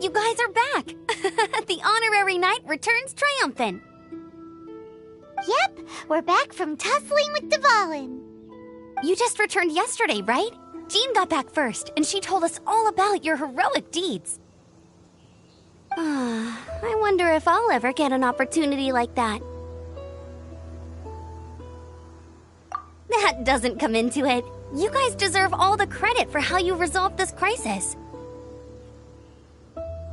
You guys are back! The honorary knight returns triumphant! Yep, we're back from tussling with Dvalin. You just returned yesterday, right? Jean got back first, and she told us all about your heroic deeds. I wonder if I'll ever get an opportunity like that. That doesn't come into it. You guys deserve all the credit for how you resolved this crisis.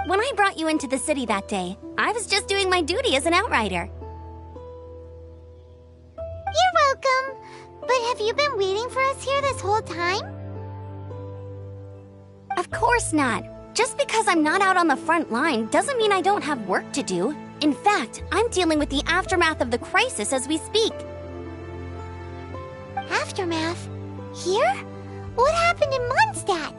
When I brought you into the city that day, I was just doing my duty as an outrider. You're welcome. But have you been waiting for us here this whole time? Of course not. Just because I'm not out on the front line doesn't mean I don't have work to do. In fact, I'm dealing with the aftermath of the crisis as we speak. Aftermath? Here? What happened in Mondstadt?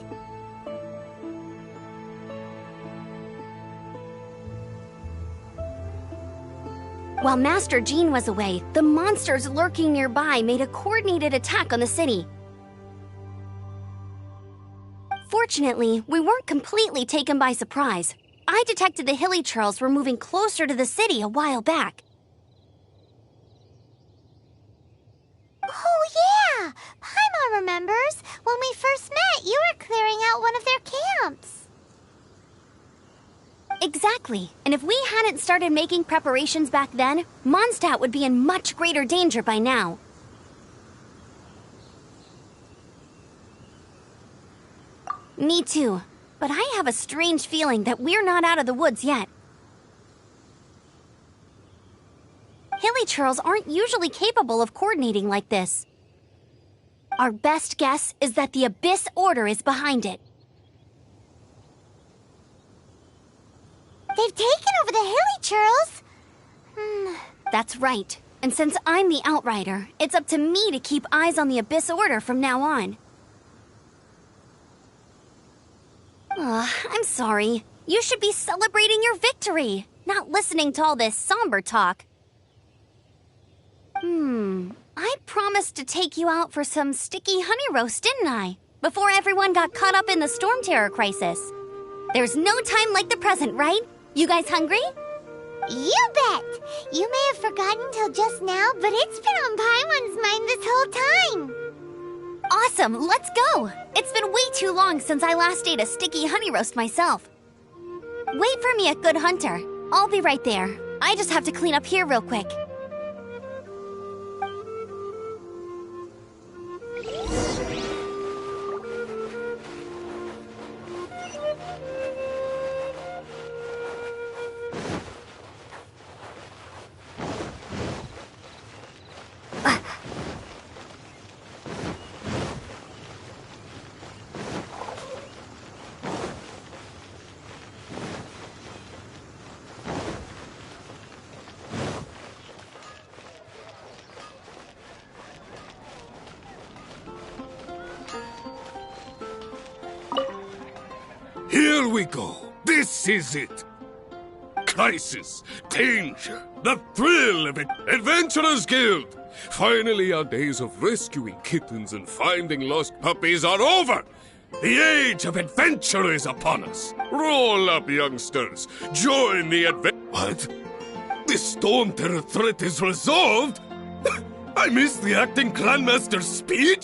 While Master Jean was away, the monsters lurking nearby made a coordinated attack on the city. Fortunately, we weren't completely taken by surprise. I detected the hilly churls were moving closer to the city a while back. Oh yeah! Paimon remembers. When we first met, you were clearing out one of their camps. Exactly. And if we hadn't started making preparations back then, Mondstadt would be in much greater danger by now. Me too. But I have a strange feeling that we're not out of the woods yet. Hilly churls aren't usually capable of coordinating like this. Our best guess is that the Abyss Order is behind it. They've taken over the hilly churls. That's right. And since I'm the outrider, it's up to me to keep eyes on the Abyss Order from now on. I'm sorry. You should be celebrating your victory, not listening to all this somber talk. I promised to take you out for some sticky honey roast, didn't I? Before everyone got caught up in the storm terror crisis. There's no time like the present, right? You guys hungry? You bet! You may have forgotten till just now, but it's been on Paimon's mind this whole time. Awesome, let's go! It's been way too long since I last ate a sticky honey roast myself. Wait for me at Good Hunter. I'll be right there. I just have to clean up here real quick. Here we go. This is it. Crisis, danger, the thrill of it. Adventurers Guild. Finally, our days of rescuing kittens and finding lost puppies are over. The age of adventure is upon us. Roll up, youngsters. Join the What? The storm terror threat is resolved? I missed the acting clanmaster's speech?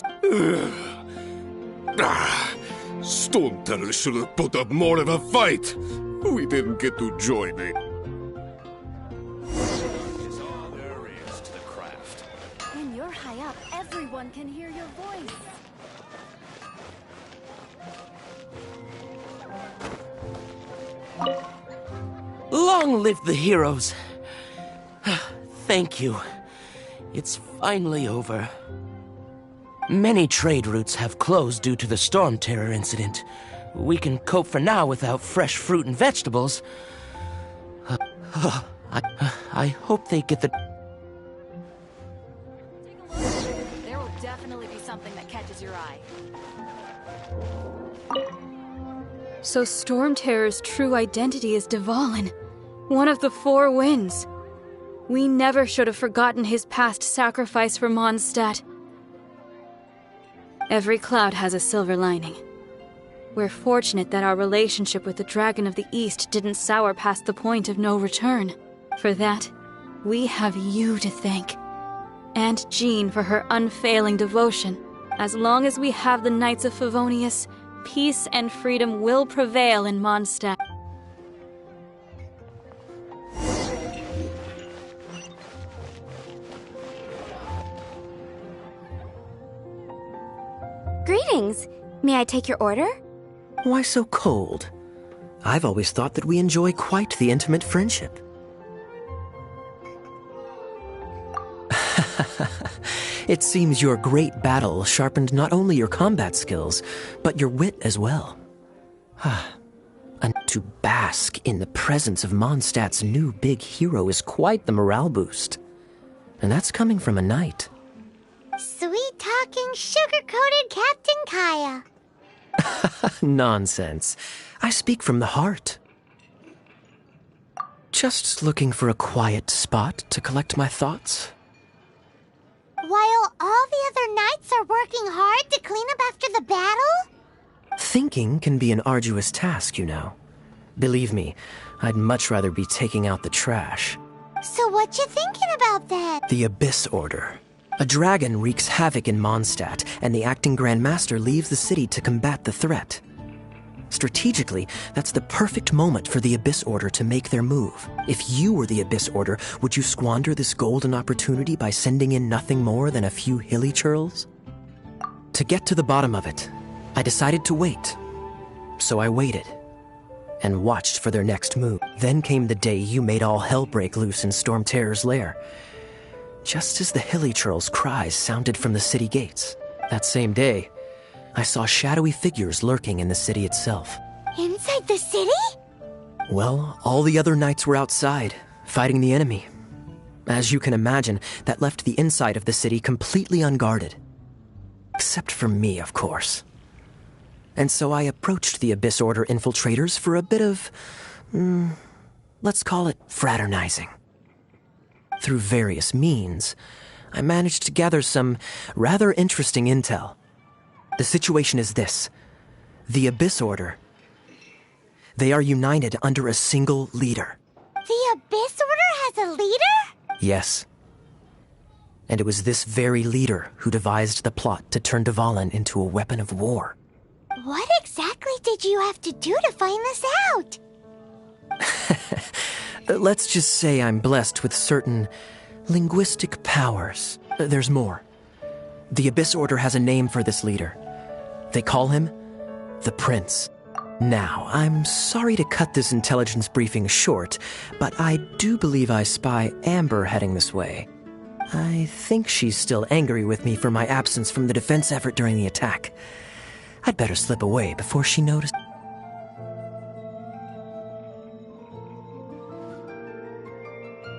Storm Terror should have put up more of a fight. We didn't get to join it. Is all there is to the craft. When you're high up, everyone can hear your voice. Long live the heroes. Thank you. It's finally over. Many trade routes have closed due to the storm terror incident. We can cope for now without fresh fruit and vegetables. I hope they get the... There will definitely be something that catches your eye. So Storm Terror's true identity is Dvalin, one of the Four Winds. We never should have forgotten his past sacrifice for Mondstadt. Every cloud has a silver lining. We're fortunate that our relationship with the Dragon of the East didn't sour past the point of no return. For that, we have you to thank. And Jean for her unfailing devotion. As long as we have the Knights of Favonius, peace and freedom will prevail in Mondstadt. Greetings. May I take your order? Why so cold? I've always thought that we enjoy quite the intimate friendship. It seems your great battle sharpened not only your combat skills, but your wit as well. And to bask in the presence of Mondstadt's new big hero is quite the morale boost. And that's coming from a knight. Sweet-talking, sugar-coated Captain Kaya. Nonsense. I speak from the heart. Just looking for a quiet spot to collect my thoughts. While all the other knights are working hard to clean up after the battle? Thinking can be an arduous task, you know. Believe me, I'd much rather be taking out the trash. So what you thinking about then? The Abyss Order. A dragon wreaks havoc in Mondstadt, and the acting Grand Master leaves the city to combat the threat. Strategically, that's the perfect moment for the Abyss Order to make their move. If you were the Abyss Order, would you squander this golden opportunity by sending in nothing more than a few hilly churls? To get to the bottom of it, I decided to wait. So I waited, and watched for their next move. Then came the day you made all hell break loose in Storm Terror's lair. Just as the hilly churls' cries sounded from the city gates. That same day, I saw shadowy figures lurking in the city itself. Inside the city? Well, all the other knights were outside, fighting the enemy. As you can imagine, that left the inside of the city completely unguarded. Except for me, of course. And so I approached the Abyss Order infiltrators for a bit of, let's call it fraternizing. Through various means, I managed to gather some rather interesting intel. The situation is this. The Abyss Order. They are united under a single leader. The Abyss Order has a leader? Yes. And it was this very leader who devised the plot to turn Dvalin into a weapon of war. What exactly did you have to do to find this out? Let's just say I'm blessed with certain linguistic powers. There's more. The Abyss Order has a name for this leader. They call him the Prince. Now, I'm sorry to cut this intelligence briefing short, but I do believe I spy Amber heading this way. I think she's still angry with me for my absence from the defense effort during the attack. I'd better slip away before she notices.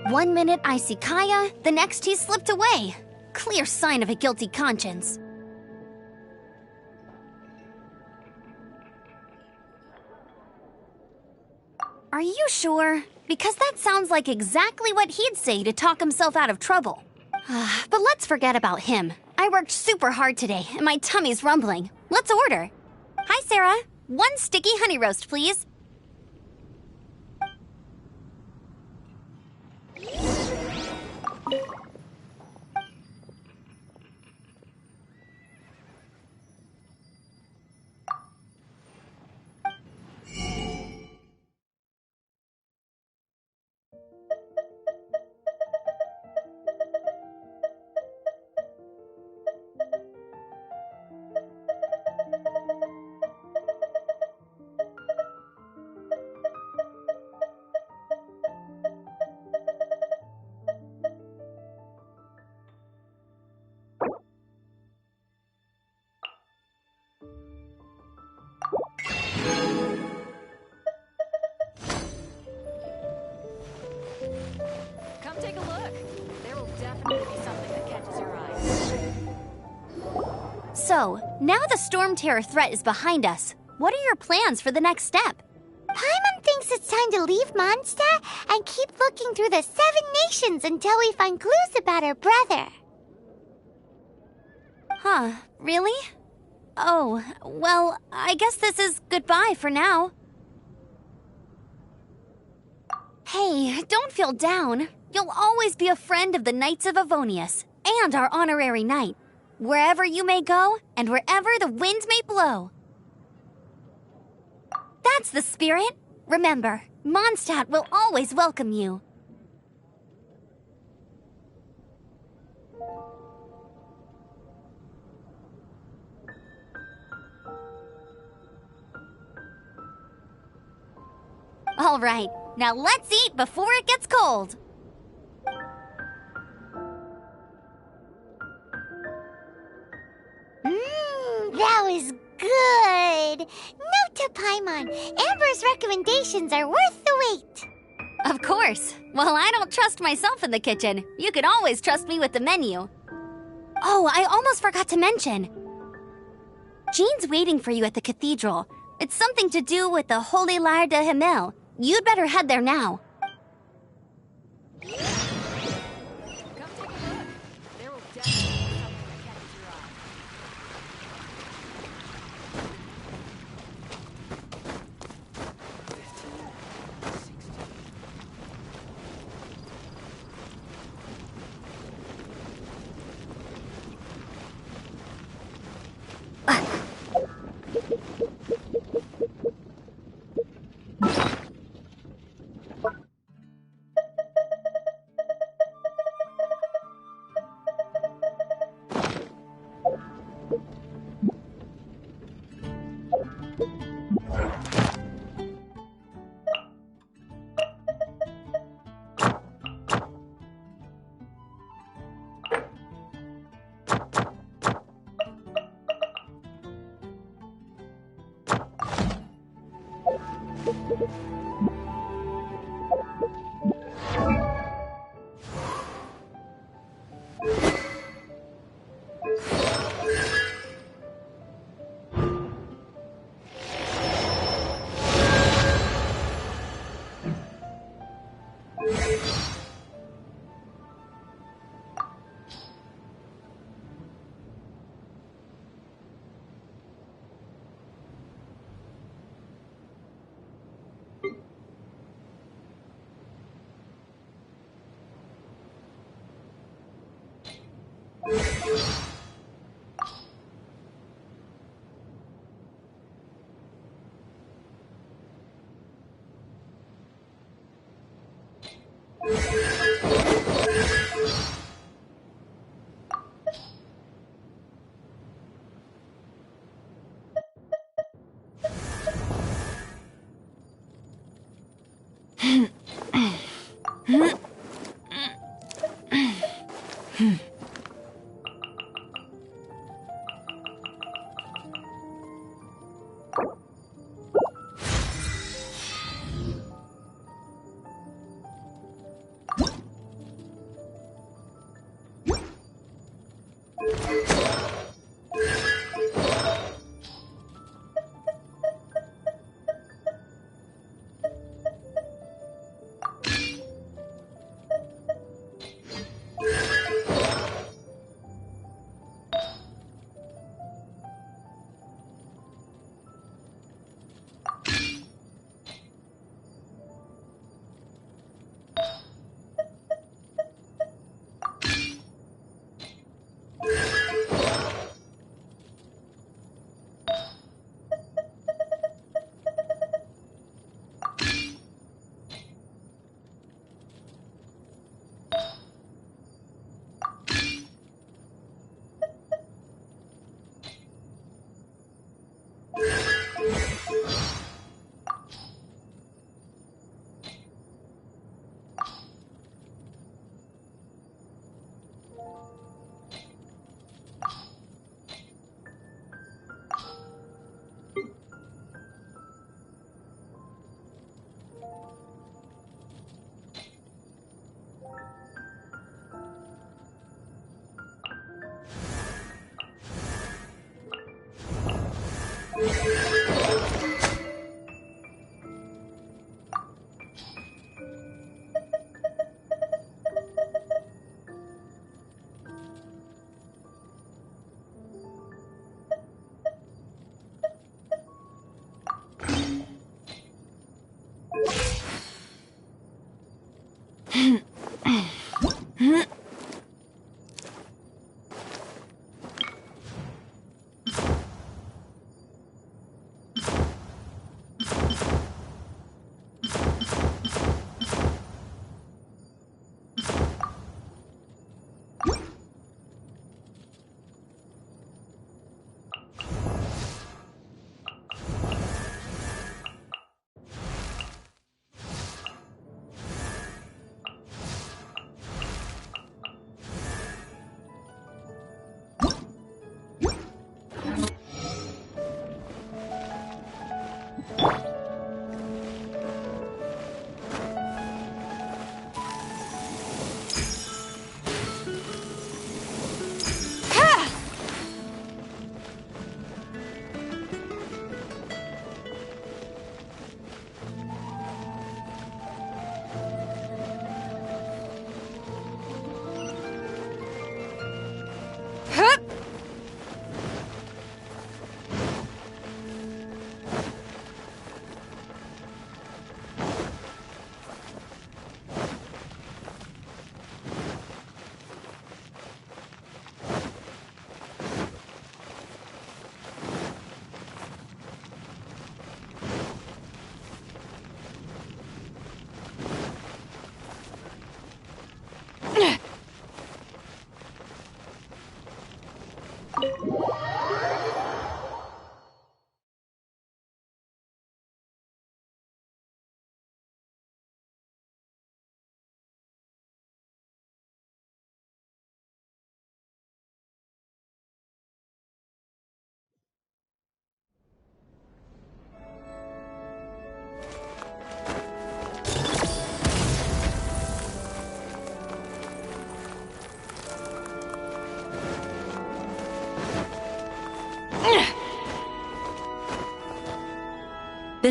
One minute I see Kaya, the next he's slipped away. Clear sign of a guilty conscience. Are you sure? Because that sounds like exactly what he'd say to talk himself out of trouble. But let's forget about him. I worked super hard today, and my tummy's rumbling. Let's order. Hi, Sarah. 1 sticky honey roast, please. Come take a look. There will definitely be something that catches your eye. So, now the Storm Terror threat is behind us. What are your plans for the next step? Paimon thinks it's time to leave Mondstadt and keep looking through the 7 nations until we find clues about her brother. Huh, really? Oh, well, I guess this is goodbye for now. Hey, don't feel down. You'll always be a friend of the Knights of Avonius and our honorary knight, wherever you may go and wherever the wind may blow. That's the spirit. Remember, Mondstadt will always welcome you. All right, now let's eat before it gets cold. That was good. Note to Paimon, Amber's recommendations are worth the wait. Of course. Well, I don't trust myself in the kitchen. You can always trust me with the menu. Oh, I almost forgot to mention. Jean's waiting for you at the cathedral. It's something to do with the Holy Lyre de Himmel. You'd better head there now. Come take a look. There will definitely be something that catches your eye.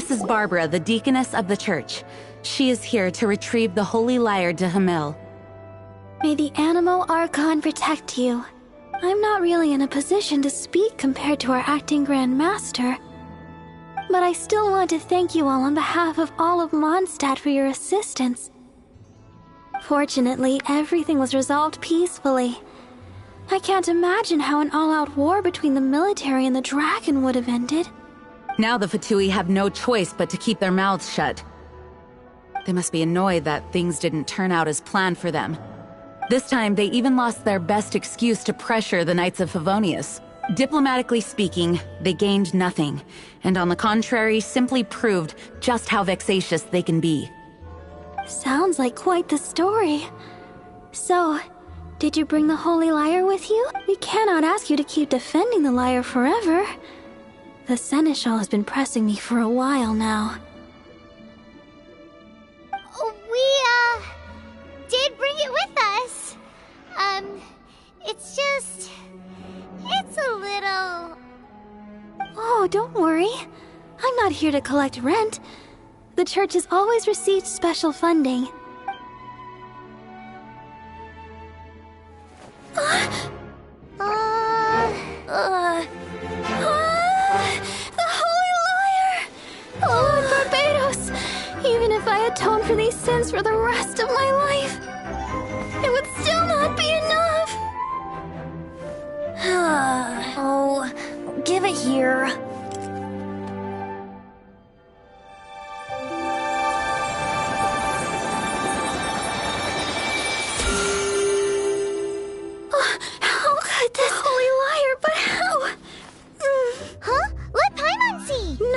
This is Barbara, the deaconess of the church. She is here to retrieve the holy lyre de Hamel. May the Animo Archon protect you. I'm not really in a position to speak compared to our acting Grand Master. But I still want to thank you all on behalf of all of Mondstadt for your assistance. Fortunately, everything was resolved peacefully. I can't imagine how an all-out war between the military and the dragon would have ended. Now the Fatui have no choice but to keep their mouths shut. They must be annoyed that things didn't turn out as planned for them. This time, they even lost their best excuse to pressure the Knights of Favonius. Diplomatically speaking, they gained nothing, and on the contrary, simply proved just how vexatious they can be. Sounds like quite the story. So, did you bring the Holy Lyre with you? We cannot ask you to keep defending the lyre forever. The Seneschal has been pressing me for a while now. We, did bring it with us. It's a little... Oh, don't worry. I'm not here to collect rent. The church has always received special funding. The Holy Lyre! Lord Barbados! Even if I atone for these sins for the rest of my life, it would still not be enough! Oh, give it here. How could this Holy Lyre, but how? Huh? Let Paimon see! No.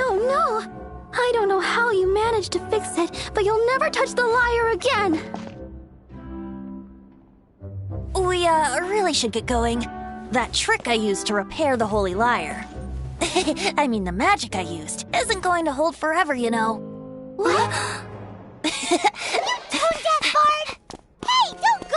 I don't know how you managed to fix it, but you'll never touch the lyre again! We, really should get going. That trick I used to repair the Holy Lyre. I mean, the magic I used isn't going to hold forever, you know. What? Tone-deaf bard! Hey, don't go!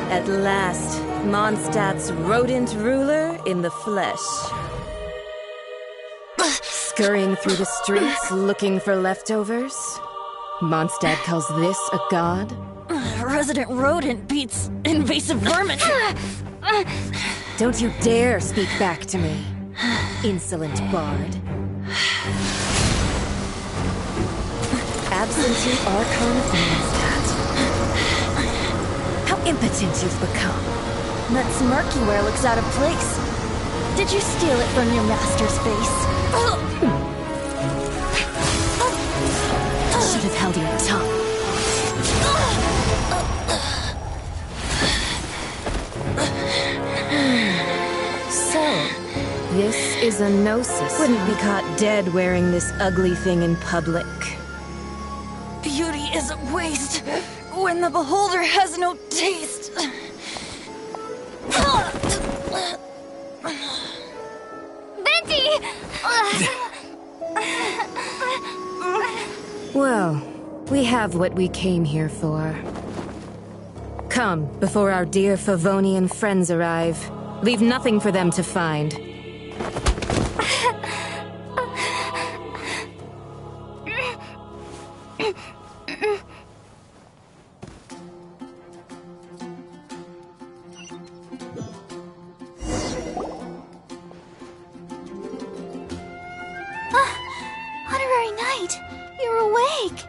At last, Mondstadt's rodent ruler in the flesh. Scurrying through the streets looking for leftovers? Mondstadt calls this a god? Resident rodent beats invasive vermin. Don't you dare speak back to me, insolent bard. Absentee Archon of Mondstadt. How impotent you've become. That smirk you wear looks out of place. Did you steal it from your master's face? Should have held your tongue. So, this is a gnosis. Wouldn't be caught dead wearing this ugly thing in public. Beauty is a waste when the beholder has no taste. Venti! Well, we have what we came here for. Come, before our dear Favonian friends arrive. Leave nothing for them to find. Honorary Knight, you're awake.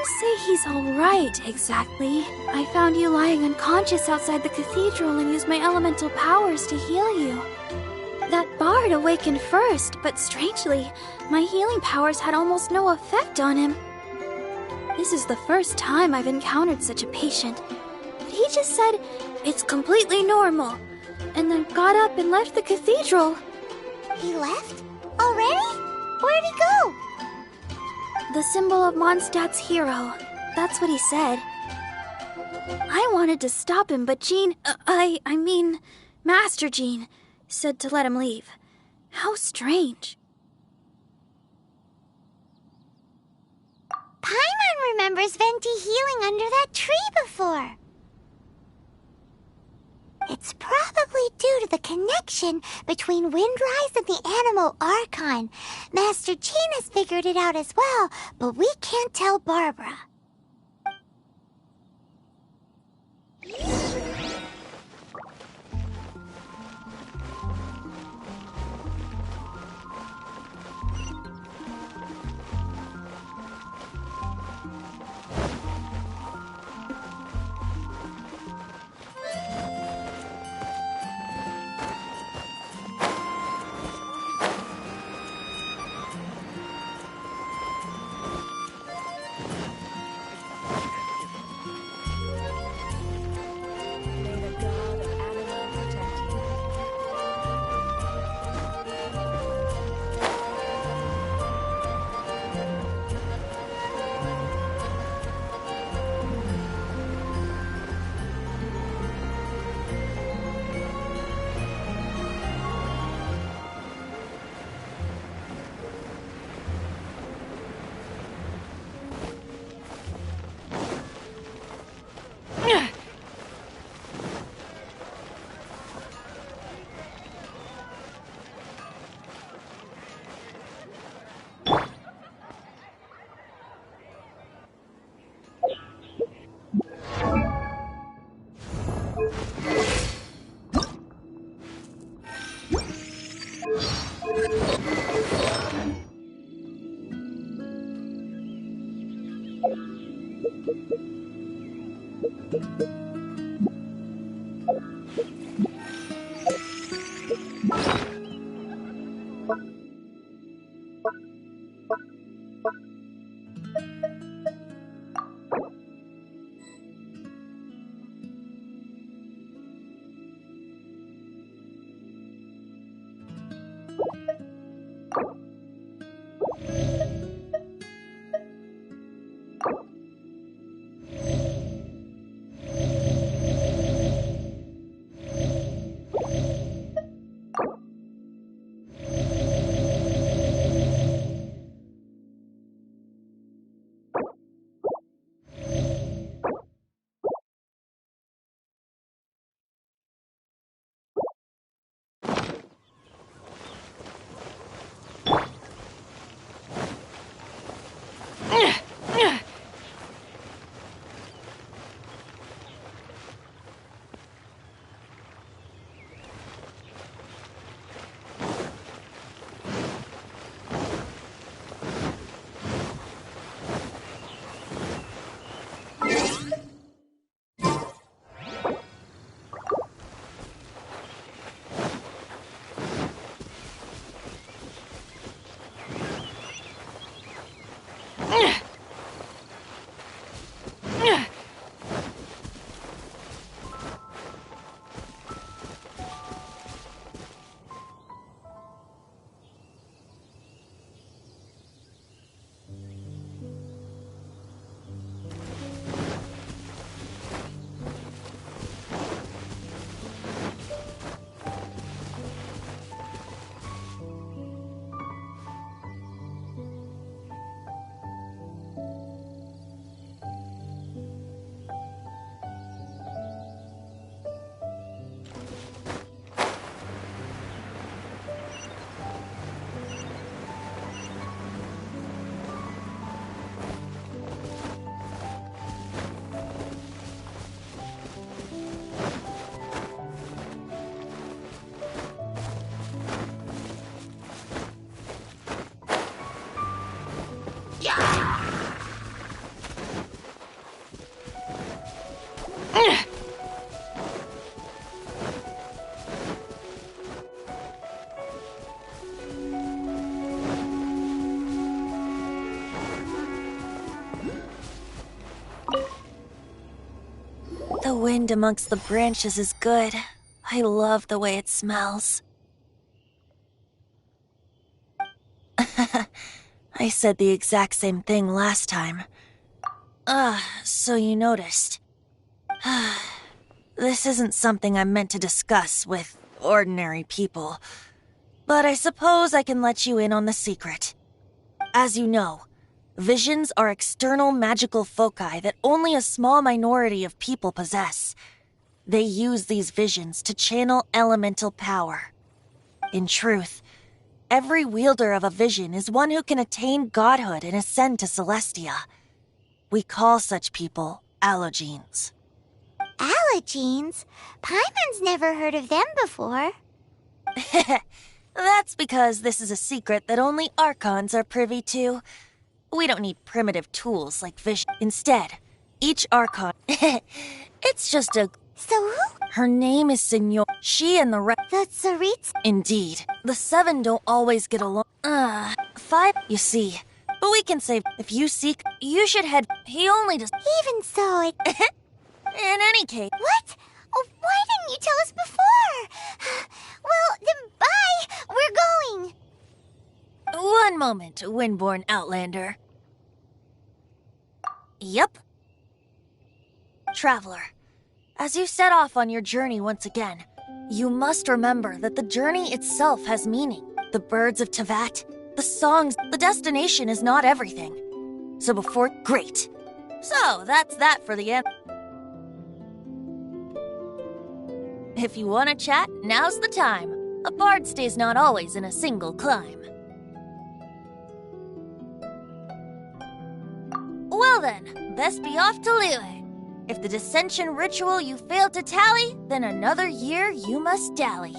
wouldn't say he's alright, exactly. I found you lying unconscious outside the cathedral and used my elemental powers to heal you. That bard awakened first, but strangely, my healing powers had almost no effect on him. This is the first time I've encountered such a patient. But he just said, it's completely normal, and then got up and left the cathedral. He left? Already? Where'd he go? The symbol of Mondstadt's hero. That's what he said. I wanted to stop him, but Jean, I mean, Master Jean, said to let him leave. How strange. Paimon remembers Venti healing under that tree before. It's probably due to the connection between Windrise and the Animal Archon. Master Jean has figured it out as well, but we can't tell Barbara. The wind amongst the branches is good. I love the way it smells. I said the exact same thing last time. So you noticed. This isn't something I'm meant to discuss with ordinary people, but I suppose I can let you in on the secret. As you know, visions are external magical foci that only a small minority of people possess. They use these visions to channel elemental power. In truth, every wielder of a vision is one who can attain godhood and ascend to Celestia. We call such people allogenes. Allogenes? Paimon's never heard of them before. That's because this is a secret that only Archons are privy to. We don't need primitive tools like vision. Instead, each Archon... it's just a... So who? Her name is Senor. She and the rest... The Tsaritsa? Indeed. The 7 don't always get along. 5? You see. But we can save... If you seek, you should head... He only does... Even so, it... In any case... What? Oh, why didn't you tell us before? Well, then bye! We're going! One moment, Windborn Outlander. Yep. Traveler, as you set off on your journey once again, you must remember that the journey itself has meaning. The birds of Tevat, the songs, the destination is not everything. So before... Great. So, that's that for the end. If you want to chat, now's the time. A bard stays not always in a single climb. Well then, best be off to Liyue. If the dissension ritual you failed to tally, then another year you must dally.